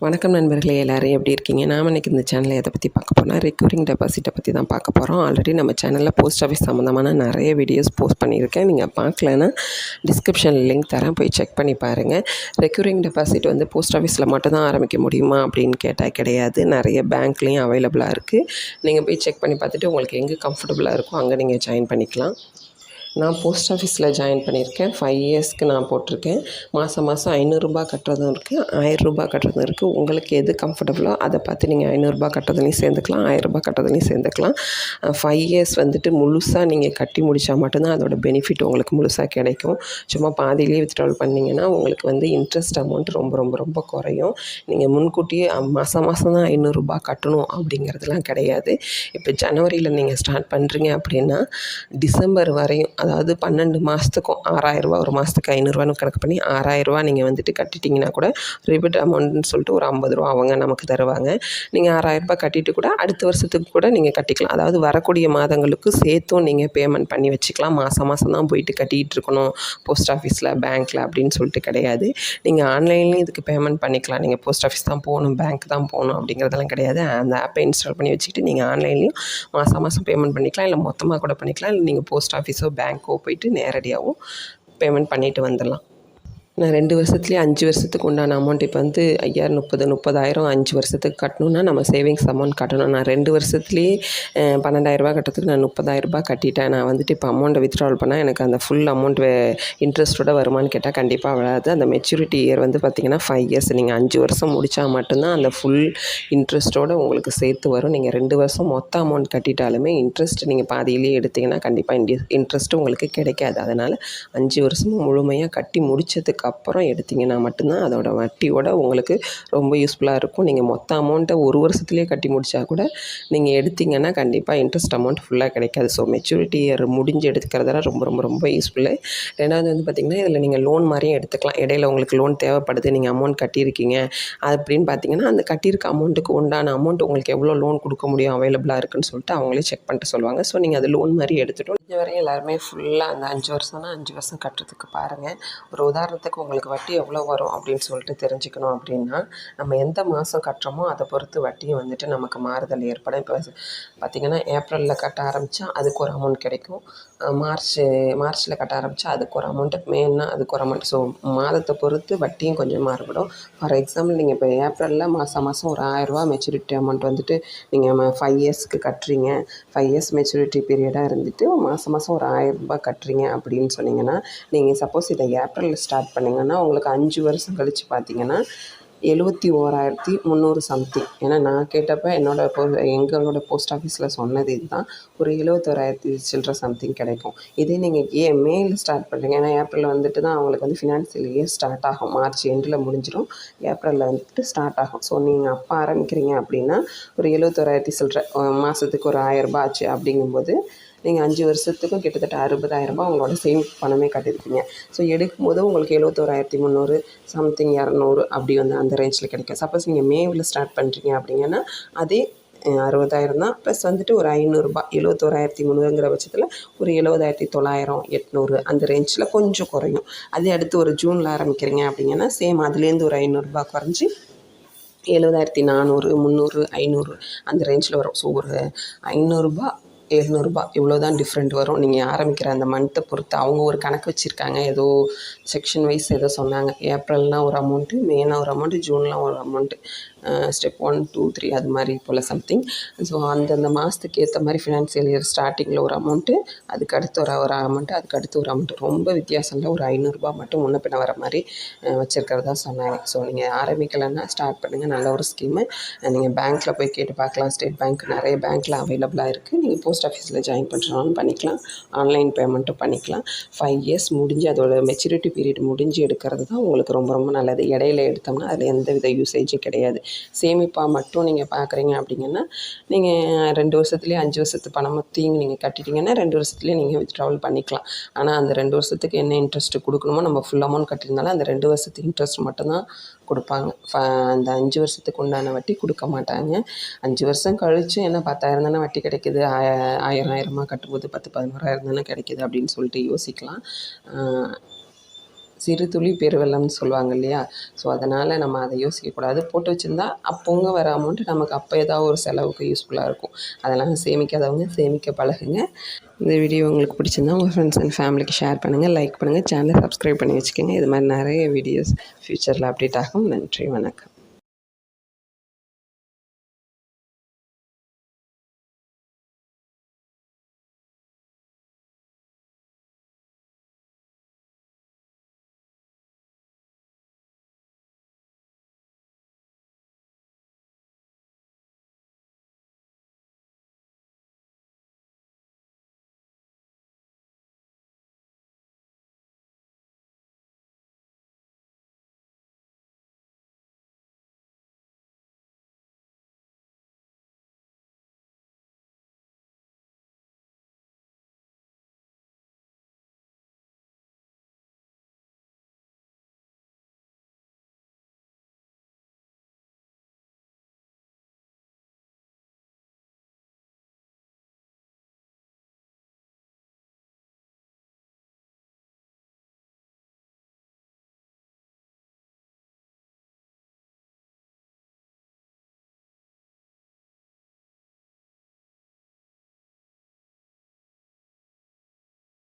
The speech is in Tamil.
வணக்கம் நண்பர்களே, எல்லோரும் எப்படி இருக்கீங்க? நாம் இன்றைக்கி இந்த சேனலில் எதை பற்றி பார்க்க போனால் ரெக்யூரிங் டெபாசிட்டை பற்றி தான் பார்க்க போகிறோம். ஆல்ரெடி நம்ம சேனலில் போஸ்ட் ஆஃபீஸ் சம்மந்தமான நிறைய வீடியோஸ் போஸ்ட் பண்ணியிருக்கேன். நீங்கள் பார்க்கலன்னா டிஸ்கிரிப்ஷனில் லிங்க் தரேன், போய் செக் பண்ணி பாருங்கள். ரெக்யூரிங் டெபாசிட் வந்து போஸ்ட் ஆஃபீஸில் மட்டும்தான் ஆரம்பிக்க முடியுமா அப்படின்னு கேட்டால் கிடையாது. நிறைய பேங்க்லேயும் அவைலபிளாக இருக்குது. நீங்கள் போய் செக் பண்ணி பார்த்துட்டு உங்களுக்கு எங்கே கம்ஃபர்டபுளாக இருக்கோ அங்கே நீங்கள் ஜாயின் பண்ணிக்கலாம். நான் போஸ்ட் ஆஃபீஸில் ஜாயின் பண்ணியிருக்கேன். 5 இயர்ஸ்க்கு நான் போட்டிருக்கேன். மாதம் ரூ. 500 கட்டுறதும் இருக்குது, ரூ. 1000 கட்டுறதும் இருக்குது. உங்களுக்கு எது கம்ஃபர்டபுளோ அதை பார்த்து நீங்கள் ரூ. 500 கட்டுறதுலையும் சேர்ந்துக்கலாம், ரூ. 1000 கட்டுறதுலையும் சேர்ந்துக்கலாம். 5 இயர்ஸ் வந்துட்டு முழுசாக நீங்கள் கட்டி முடித்தா மட்டும்தான் அதோட பெனிஃபிட் உங்களுக்கு முழுசாக கிடைக்கும். சும்மா பாதியிலேயே வித்ட்ராவல் பண்ணிங்கன்னா உங்களுக்கு வந்து இன்ட்ரெஸ்ட் அமௌண்ட் ரொம்ப ரொம்ப ரொம்ப குறையும். நீங்கள் முன்கூட்டியே மாதம் தான் ரூ. 500 கட்டணும் அப்படிங்கிறதுலாம் கிடையாது. இப்போ ஜனவரியில் நீங்கள் ஸ்டார்ட் பண்ணுறீங்க அப்படின்னா டிசம்பர் வரையும், அதாவது 12 மாதத்துக்கும் ரூ. 6000 ஒரு மாதத்துக்கு ரூ. 500 கணக்கு பண்ணி ரூ. 6000 நீங்கள் வந்துட்டு கட்டிட்டிங்கன்னா கூட ரிபேட் அமௌண்ட்னு சொல்லிட்டு ஒரு ரூ. 50 அவங்க நமக்கு தருவாங்க. நீங்கள் ரூ. 6000 கட்டிட்டு கூட அடுத்த வருஷத்துக்கு கூட நீங்கள் கட்டிக்கலாம். அதாவது வரக்கூடிய மாதங்களுக்கு சேர்த்தும் நீங்கள் பேமெண்ட் பண்ணி வச்சுக்கலாம். மாதம் தான் போயிட்டு கட்டிகிட்டு இருக்கணும் போஸ்ட் ஆஃபீஸில், பேங்க்கில் அப்படின்னு சொல்லிட்டு கிடையாது. நீங்கள் ஆன்லைன்லேயும் இதுக்கு பேமெண்ட் பண்ணிக்கலாம். நீங்கள் போஸ்ட் ஆஃபீஸ் தான் போகணும், பேங்க் தான் போகணும் அப்படிங்கிறதெல்லாம் கிடையாது. அந்த ஆப்பை இன்ஸ்டால் பண்ணி வச்சுக்கிட்டு நீங்கள் ஆன்லைன்லேயும் மாதம் பேமெண்ட் பண்ணிக்கலாம், இல்லை மொத்தமாக கூட பண்ணிக்கலாம். இல்லை நீங்கள் போஸ்ட் ஆஃபீஸோ பேங்க்கோ போயிட்டு நேரடியாகவும் பேமெண்ட் பண்ணிவிட்டு வந்துடலாம். நான் 2 வருஷத்துலேயே 5 வருஷத்துக்கு உண்டான அமௌண்ட் இப்போ வந்து 30,000 5 வருஷத்துக்கு கட்டணுன்னா நம்ம சேவிங்ஸ் அமௌண்ட் கட்டணும். நான் 2 வருஷத்துலேயே 12,000 கட்டுறதுக்கு நான் 30,000 கட்டிட்டேன். நான் வந்துட்டு இப்போ அமௌண்ட்டை வித்ட்ராவல் பண்ணால் எனக்கு அந்த ஃபுல் அமௌண்ட் இன்ட்ரெஸ்ட்டோட வருமானு கேட்டால் கண்டிப்பாக வராது. அந்த மெச்சூரிட்டி இயர் வந்து பார்த்திங்கன்னா 5 இயர்ஸ். நீங்கள் 5 வருஷம் முடித்தா மட்டும்தான் அந்த ஃபுல் இன்ட்ரெஸ்ட்டோடு உங்களுக்கு சேர்த்து வரும். நீங்கள் 2 வருஷம் மொத்த அமௌண்ட் கட்டிட்டாலுமே இன்ட்ரெஸ்ட் நீங்கள் பாதியிலேயே எடுத்திங்கன்னா கண்டிப்பாக இன்ட்ரெஸ்ட்டு உங்களுக்கு கிடைக்காது. அதனால் 5 வருஷமும் முழுமையாக கட்டி முடித்ததுக்கு அப்புறம் எடுத்திங்கன்னா மட்டும்தான் அதோட வட்டியோட உங்களுக்கு ரொம்ப யூஸ்ஃபுல்லாக இருக்கும். நீங்கள் மொத்த அமௌண்ட்டை ஒரு வருஷத்துலேயே கட்டி முடித்தா கூட நீங்கள் எடுத்திங்கன்னா கண்டிப்பாக இன்ட்ரெஸ்ட் அமௌண்ட் ஃபுல்லாக கிடைக்காது. ஸோ மெச்சூரிட்டி இயர் முடிஞ்சு எடுத்துக்கிறதெல்லாம் ரொம்ப ரொம்ப ரொம்ப யூஸ்ஃபுல்லு. ரெண்டாவது வந்து பார்த்திங்கன்னா இதில் நீங்கள் லோன் மாதிரியும் எடுத்துக்கலாம். இடையில உங்களுக்கு லோன் தேவைப்படுது, நீங்கள் அமௌண்ட் கட்டியிருக்கீங்க அப்படின்னு பார்த்தீங்கன்னா அந்த கட்டியிருக்க அமௌண்ட்டுக்கு உண்டான அமௌண்ட் உங்களுக்கு எவ்வளோ லோன் கொடுக்க முடியும், அவைலபிளாக இருக்குன்னு சொல்லிட்டு அவங்களே செக் பண்ணிட்டு சொல்லுவாங்க. ஸோ நீங்கள் அது லோன் மாதிரி எடுத்துகிட்டோம். இது வரையும் எல்லாருமே ஃபுல்லாக அந்த 5 வருஷம்னா 5 வருஷம் கட்டுறதுக்கு பாருங்கள். ஒரு உதாரணத்துக்கு உங்களுக்கு வட்டி எவ்வளோ வரும் அப்படின்னு சொல்லிட்டு தெரிஞ்சுக்கணும் அப்படின்னா, நம்ம எந்த மாதம் கட்டுறோமோ அதை பொறுத்து வட்டியும் வந்துட்டு நமக்கு மாறுதல் ஏற்படும். இப்போ பார்த்திங்கன்னா ஏப்ரலில் கட்ட ஆரம்பித்தா அதுக்கு ஒரு அமௌண்ட் கிடைக்கும், மார்ச்சில் கட்ட ஆரம்பித்தா அதுக்கு ஒரு அமௌண்ட்டு, மேன்னா அதுக்கு ஒரு அமௌண்ட். ஸோ மாதத்தை பொறுத்து வட்டியும் கொஞ்சம் மாறுபடும். ஃபார் எக்ஸாம்பிள் நீங்கள் இப்போ ஏப்ரலில் மாதம் ஒரு ரூ. 1000 மெச்சூரிட்டி அமௌண்ட் வந்துட்டு நீங்கள் 5 இயர்ஸ்க்கு கட்டுறீங்க, 5 இயர்ஸ் மெச்சூரிட்டி பீரியடாக இருந்துட்டு மாதம் ஒரு ரூ. 1000 கட்டுறீங்க அப்படின்னு சொன்னீங்கன்னா, நீங்கள் சப்போஸ் இதை ஏப்ரலில் ஸ்டார்ட் பண்ணிங்கன்னா உங்களுக்கு 5 வருஷம் கழித்து பார்த்தீங்கன்னா 71,300 சம்திங். ஏன்னா நான் கேட்டப்போ எங்களோட போஸ்ட் ஆஃபீஸில் சொன்னது இதுதான், ஒரு 71,000 சில்லற சம்திங் கிடைக்கும். இதே நீங்கள் மேல ஸ்டார்ட் பண்ணுறீங்க, ஏன்னா ஏப்ரலில் வந்துட்டு தான் அவங்களுக்கு வந்து ஃபினான்ஷியல் இயர் ஸ்டார்ட் ஆகும். மார்ச் எண்டில் முடிஞ்சிடும், ஏப்ரலில் வந்துட்டு ஸ்டார்ட் ஆகும். ஸோ நீங்கள் அப்போ ஆரம்பிக்கிறீங்க அப்படின்னா ஒரு 71,000 சில்லற, மாதத்துக்கு ஒரு ரூ. 1000 ஆச்சு அப்படிங்கும்போது நீங்கள் 5 வருஷத்துக்கும் கிட்டத்தட்ட 60,000 உங்களோட சேமிப்பு பணமே கட்டியிருக்கீங்க. ஸோ எடுக்கும்போது உங்களுக்கு 71,300 சம்திங் 200 அப்படி வந்து அந்த ரேஞ்சில் கிடைக்கும். சப்போஸ் நீங்கள் மேவில் ஸ்டார்ட் பண்ணுறீங்க அப்படிங்கன்னா அதே 60,000 தான், ப்ளஸ் வந்துட்டு ஒரு ரூ. 500, 71,300ங்கிற பட்சத்தில் ஒரு 70,900 800 அந்த ரேஞ்சில் கொஞ்சம் குறையும். அதே அடுத்து ஒரு ஜூனில் ஆரம்பிக்கிறீங்க அப்படிங்கன்னா சேம் அதுலேருந்து ஒரு ரூ. 500 குறைஞ்சி 70,400 300 500 அந்த ரேஞ்சில் வரும். ஸோ ஒரு ரூ. 500 700 இவ்வளோ தான் டிஃப்ரெண்ட் வரும். நீங்கள் ஆரம்பிக்கிற அந்த மந்த்தை பொறுத்து அவங்க ஒரு கணக்கு வச்சுருக்காங்க, ஏதோ செக்ஷன் வைஸ் ஏதோ சொன்னாங்க. ஏப்ரல்னால் ஒரு அமௌண்ட்டு, மேனா ஒரு அமௌண்ட்டு, ஜூன்லாம் ஒரு அமௌண்ட்டு, ஸ்டெப் 1 2 3 அது மாதிரி போல் சம்திங். ஸோ அந்தந்த மாதத்துக்கு ஏற்ற மாதிரி ஃபினான்ஷியல் இயர் ஸ்டார்டிங்கில் ஒரு அமௌண்ட்டு, அதுக்கு அடுத்து ஒரு அமௌண்ட்டு, அதுக்கு அடுத்து ஒரு அமௌண்ட்டு, ரொம்ப வித்தியாசம் இல்லை. ஒரு ரூ. 500 மட்டும் முன்ன பின்ன வர மாதிரி வச்சுருக்கிறதா சொன்னாங்க. ஸோ நீங்கள் ஆரம்பிக்கலைன்னா ஸ்டார்ட் பண்ணுங்கள், நல்ல ஒரு ஸ்கீமு. நீங்கள் பேங்க்கில் போய் கேட்டு பார்க்கலாம். ஸ்டேட் பேங்க் நிறைய பேங்க்கில் அவைலபிளாக இருக்குது. நீங்கள் போஸ்ட் ஆஃபீஸில் ஜாயின் பண்ணுறனாலும் பண்ணிக்கலாம், ஆன்லைன் பேமெண்ட்டும் பண்ணிக்கலாம். 5 இயர்ஸ் முடிஞ்சு அதோட மெச்சூரிட்டி பீரியட் முடிஞ்சு எடுக்கிறது தான் உங்களுக்கு ரொம்ப ரொம்ப நல்லது. இடையில எடுத்தோம்னா அதில் எந்த வித யூசேஜும் கிடையாது. சேமிப்பாக மட்டும் நீங்கள் பார்க்குறீங்க அப்படிங்கன்னா நீங்கள் 2 வருஷத்துலேயே 5 வருஷத்து பணத்தையும் நீங்கள் கட்டிட்டீங்கன்னா 2 வருஷத்துலேயே நீங்கள் வித்ட்ராவல் பண்ணிக்கலாம். ஆனால் அந்த 2 வருஷத்துக்கு என்ன இன்ட்ரெஸ்ட்டு கொடுக்கணுமோ நம்ம ஃபுல் அமௌண்ட் கட்டியிருந்தாலும் அந்த 2 வருஷத்துக்கு இன்ட்ரெஸ்ட் மட்டும்தான் கொடுப்பாங்க. அந்த 5 வருஷத்துக்கு உண்டான வட்டி கொடுக்க மாட்டாங்க. 5 வருஷம் கழித்து என்ன 10,000 தானே வட்டி கிடைக்கிது, 1000 கட்டும்போது 10 11,000 தானே கிடைக்கிது அப்படின்னு சொல்லிட்டு யோசிக்கலாம். சிறு துளி பெருவெள்ளம்னு சொல்லுவாங்க இல்லையா? ஸோ அதனால் நம்ம அதை யோசிக்கக்கூடாது. போட்டு வச்சுருந்தா அப்போங்க வர அமௌண்ட்டு நமக்கு அப்போ ஏதாவது ஒரு செலவுக்கு யூஸ்ஃபுல்லாக இருக்கும். அதெல்லாம் சேமிக்காதவங்க சேமிக்க பழகுங்க. இந்த வீடியோ உங்களுக்கு பிடிச்சிருந்தா உங்கள் ஃப்ரெண்ட்ஸ் அண்ட் ஃபேமிலிக்கு ஷேர் பண்ணுங்கள், லைக் பண்ணுங்கள், சேனலை சப்ஸ்கிரைப் பண்ணி வச்சுக்கோங்க. இது மாதிரி நிறைய வீடியோஸ் ஃப்யூச்சரில் அப்டேட் ஆகும். நன்றி, வணக்கம்.